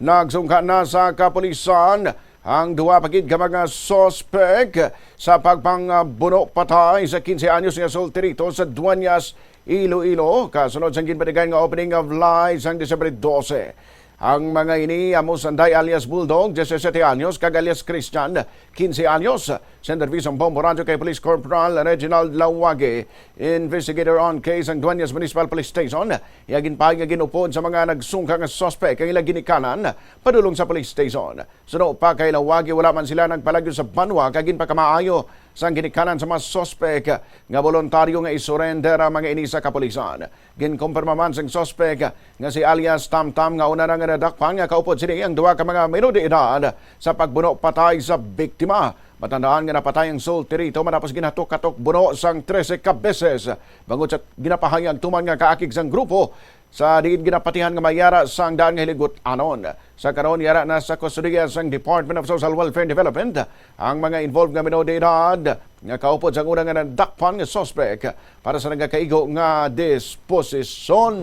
Nagsungka na sa kapulisan ang duha pagid ka mga suspek sa pagpangbuno patay sa 15 anyos nga solterito sa Dueñas, Iloilo. Kasunod sa ginpatigan nga opening of lights ang Disyembre 12. Ang mga ini amo Sanday alias Bulldog, 17 anyos, kag alias Christian, 15 anyos. Sendervisong Bombo Radyo kay Police Corporal Reginald Lawage, investigator on case ang Dueñas Municipal Police Station. Iagin pa nga ginupod sa mga nagsungka nga suspect ang ilang ginikanan padulong sa police station. Suno pa kay Lawage wala man sila nagpalagyo sa banwa kagin pa kamaayo sa ginikanan sa mga suspect nga voluntaryo nga isurrender ang mga ini sa kapulisan. Ginkumpirma man sang suspect nga si alias Tamtam nga una na nga nadakpan nga kaupod sini ang duha ka mga menor de edad sa pagbuno patay sa biktima. Matandaan nga napatay ang solterito matapos ginatok-katok buno sang 13 ka beses. Bangod sa ginapahayag tuman nga kaakig sang grupo sa diin ginapatihan nga mayara sang daan nga hiligot anon. Sa karon yara na sa kustudiya sang Department of Social Welfare and Development ang mga involved nga menor de edad nga kaupod sang unang nga nadakpan nga suspect para sa nagakaigo nga disposisyon.